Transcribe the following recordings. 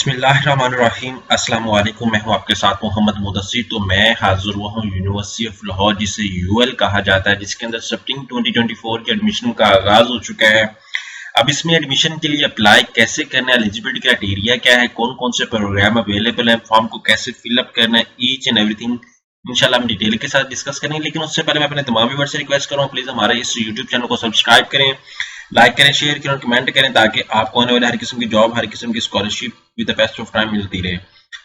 बिस्मिल्लाहिर्रहमानिर्रहीम अस्सलाम वालेकुम। मैं हूं आपके साथ मोहम्मद मुदस्सिर। तो मैं हाजिर हुआ हूं यूनिवर्सिटी ऑफ लाहौर, जिसे यूएल कहा जाता है, जिसके अंदर स्प्रिंग 2024 के एडमिशन का आगाज हो चुका है। अब इसमें एडमिशन के लिए अप्लाई कैसे करना है, एलिजिबिलिटी क्राइटेरिया क्या है, कौन कौन से प्रोग्राम अवेलेबल है, फॉर्म को कैसे फिलअप करना है, ईच एंड एवरीथिंग इंशाल्लाह हम डिटेल के साथ डिस्कस करेंगे। लेकिन उससे पहले मैं अपने तमाम व्यूअर्स से रिक्वेस्ट करूँ, प्लीज हमारे इस यूट्यूब चैनल को सब्सक्राइब करें, लाइक करें, शेयर करें और कमेंट करें, ताकि आपको आने वाले हर किस्म की जॉब, हर किस्म की scholarship with the best of time मिलती रहे।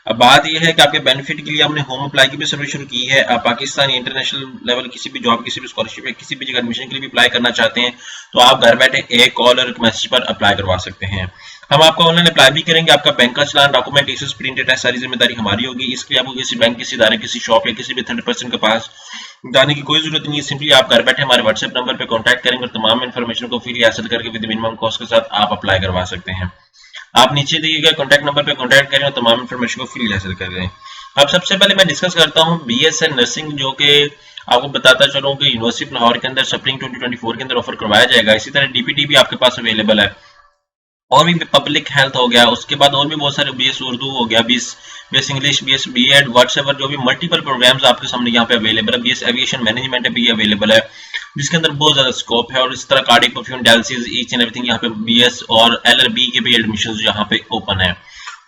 अब बात यह है कि आपके बेनिफिट के लिए हमने होम अप्लाई की भी सर्विस शुरू की है। आप पाकिस्तानी इंटरनेशनल लेवल किसी भी जॉब, किसी भी स्कॉलरशिप या किसी भी जगह एडमिशन के लिए भी अप्लाई करना चाहते हैं, तो आप घर बैठे एक कॉल और एक मैसेज पर अप्लाई करवा सकते हैं। हम आपको ऑनलाइन अप्लाई भी करेंगे। आपका बैंक का चलान, डॉक्यूमेंट, टीसीएस, प्रिंटेड है, सारी जिम्मेदारी हमारी होगी। इसके लिए आपको किसी बैंक, किसी इदारे, किसी शॉप या किसी भी थर्ड पर्सन के पास जाने की कोई जरूरत नहीं है। सिंपली आप घर बैठे हमारे व्हाट्सएप नंबर पर कॉन्टैक्ट करेंगे और तमाम इन्फॉर्मेशन को फ्री हासिल करके विद मिनिमम कॉस्ट के साथ आप अप्लाई करवा सकते हैं। आप नीचे दिए गए कॉन्टैक्ट नंबर पर कॉन्टैक्ट करें और तमाम इन्फॉर्मेशन को फ्री हासिल करें। अब सबसे पहले मैं डिस्कस करता हूँ बीएसएन नर्सिंग, जो कि आपको बताता चलूँ कि यूनिवर्सिटी लाहौर के अंदर स्प्रिंग 2024 के अंदर ऑफर करवाया जाएगा। इसी तरह डीपीटी भी आपके पास अवेलेबल है, और भी पब्लिक हेल्थ हो गया, उसके बाद और भी बहुत सारे बीएस उर्दू हो गया, BS English, BS BEd, whatsoever, जो भी मल्टीपल प्रोग्राम्स आपके सामने यहाँ पे अवेलेबल है। बीएस एविएशन मैनेजमेंट भी अवेलेबल है, जिसके अंदर बहुत ज्यादा स्कोप है। और इस तरह cardiac perfume dialysis, each and everything यहाँ पे बीएस और एलएलबी के भी एडमिशन यहाँ पे ओपन है।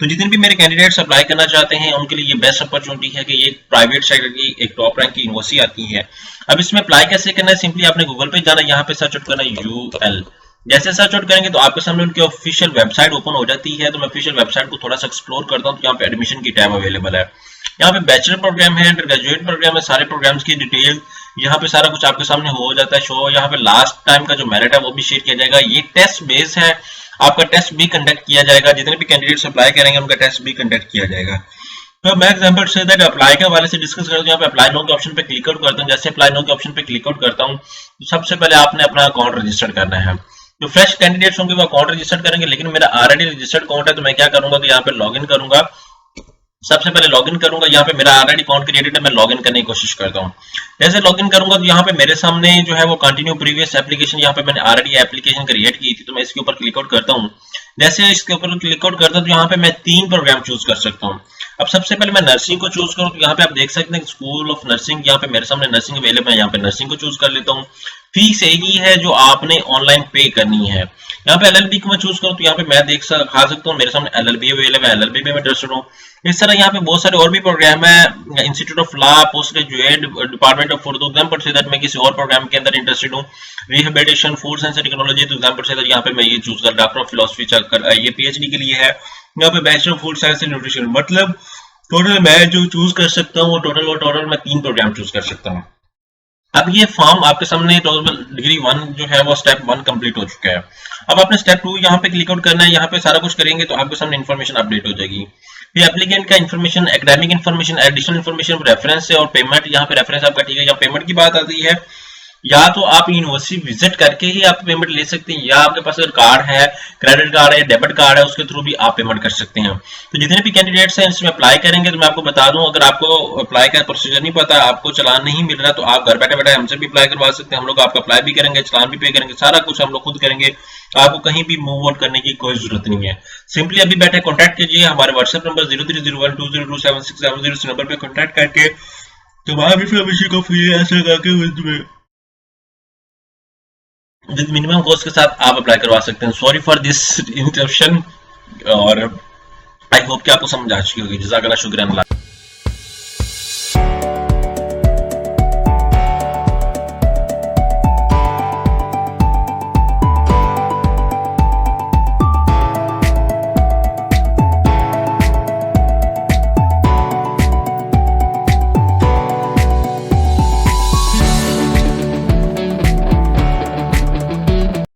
तो जितने भी मेरे कैंडिडेट्स अप्लाई करना चाहते हैं उनके लिए ये बेस्ट अपॉर्चुनिटी है कि ये प्राइवेट सेक्टर की एक टॉप रैंक की यूनिवर्सिटी आती है। अब इसमें अप्लाई कैसे करना है, सिंपली आपने गूगल पे जाना, यहाँ पे सर्च आउट करना यूएल। जैसे सर्च आउट करेंगे तो आपके सामने उनकी ऑफिशियल वेबसाइट ओपन हो जाती है। तो मैं ऑफिशियल वेबसाइट को थोड़ा सा एक्सप्लोर करता हूँ। तो यहाँ पे एडमिशन की टैब अवेलेबल है, यहाँ पे बैचलर प्रोग्राम है, अंडर ग्रेजुएट प्रोग्राम है, सारे प्रोग्राम्स की डिटेल यहाँ पे सारा कुछ आपके सामने हो जाता है शो। यहाँ पे लास्ट टाइम का जो मेरिट है वो भी शेयर किया जाएगा। ये टेस्ट बेस है, आपका टेस्ट भी कंडक्ट किया जाएगा। जितने भी कैंडिडेट्स अप्लाई करेंगे उनका टेस्ट भी कंडक्ट किया जाएगा। तो मैं एग्जांपल से अप्लाई के हवाले से डिस्कस करता हूँ। यहाँ पे अप्लाई नाउ के ऑप्शन पे क्लिक आउट करता हूँ। जैसे अप्लाई नाउ के ऑप्शन पे क्लिक आउट करता हूँ तो सबसे पहले आपने अपना अकाउंट रजिस्टर करना है। जो फ्रेश कैंडिडेट्स होंगे वो अकाउंट रजिस्टर करेंगे, लेकिन मेरा ऑलरेडी रजिस्टर्ड अकाउंट है तो मैं क्या करूंगा कि यहाँ पे लॉगिन करूंगा। सबसे पहले लॉगिन करूंगा, यहाँ पे मेरा ऑलरेडी अकाउंट क्रिएटेड है, मैं लॉगिन करने की कोशिश करता हूँ। जैसे लॉगिन करूंगा तो यहाँ पे मेरे सामने जो है वो कंटिन्यू प्रीवियस एप्लीकेशन, यहाँ पे मैंने ऑलरेडी एप्लीकेशन क्रिएट की थी तो मैं इसके ऊपर क्लिक आउट करता हूँ। जैसे इसके ऊपर क्लिक आउट करता हूँ तो यहाँ पे मैं 3 प्रोग्राम चूज कर सकता हूँ। अब सबसे पहले मैं नर्सिंग को चूज करूँ तो यहाँ पे आप देख सकते हैं स्कूल ऑफ नर्सिंग, यहाँ पे मेरे सामने नर्सिंग अवेलेबल है। यहाँ पे नर्सिंग को चूज कर लेता हूँ। फीस एक ही है जो आपने ऑनलाइन पे करनी है। यहाँ पे एलएलबी को मैं चूज करूँ तो यहाँ पे मैं देख सकता हूँ मेरे सामने एलएलबी अवेलेबल है, एलएलबी में मैं इंटरेस्टेड हूँ। इस तरह यहाँ पे बहुत सारे और भी प्रोग्राम है, institute of law, post graduate, department of Urdu. Example say that मैं किसी और प्रोग्राम के अंदर इंटरेस्टेड हूँ, rehabilitation, food science and technology, तो एग्जाम्पल से यहाँ पे मैं ये चूज कर, डॉक्टर ऑफ फिलोसफी चेक ये पीएचडी के लिए है। यहाँ पे bachelor of food science and nutrition, मतलब टोटल मैं जो चूज कर सकता हूँ टोटल मैं 3 प्रोग्राम चूज कर सकता हूँ। अब ये फॉर्म आपके सामने टोटल डिग्री 1 जो है वो स्टेप 1 कंप्लीट हो चुका है। अब आपने स्टेप 2 यहाँ पे क्लिक आउट करना है। यहाँ पे सारा कुछ करेंगे तो आपके सामने इन्फॉर्मेशन अपडेट हो जाएगी। ये एप्लीकेंट का information, academic information, additional information, reference है और पेमेंट। यहाँ पे रेफरेंस आपका ठीक है। यहाँ पेमेंट की बात आती है, या तो आप यूनिवर्सिटी विजिट करके ही आप पेमेंट ले सकते हैं, या आपके पास अगर कार्ड है, क्रेडिट कार्ड है, डेबिट कार्ड है, उसके थ्रू भी आप पेमेंट कर सकते हैं। तो जितने भी कैंडिडेट्स हैं इसमें अप्लाई करेंगे तो मैं आपको बता दूं, अगर आपको अप्लाई का प्रोसीजर नहीं पता, आपको चलान नहीं मिल रहा, तो आप घर बैठे बैठे हमसे भी अप्लाई करवा सकते हैं। हम लोग आपका अप्लाई भी करेंगे, चलान भी पे करेंगे, सारा कुछ हम लोग खुद करेंगे। आपको कहीं भी मूव आउट करने की कोई जरूरत नहीं है। सिंपली अभी बैठे कॉन्टैक्ट कीजिए हमारे व्हाट्सएप नंबर 0301202767 नंबर पे कॉन्टैक्ट करके तमाम इन्फॉर्मेशन को फ्री ऐसे करके विद मिनिमम कॉस्ट के साथ आप अप्लाई करवा सकते हैं। सॉरी फॉर दिस इंटरप्शन, और आई होप कि आपको समझ आ चुकी होगी। जज़ाकल्लाह, शुक्रिया।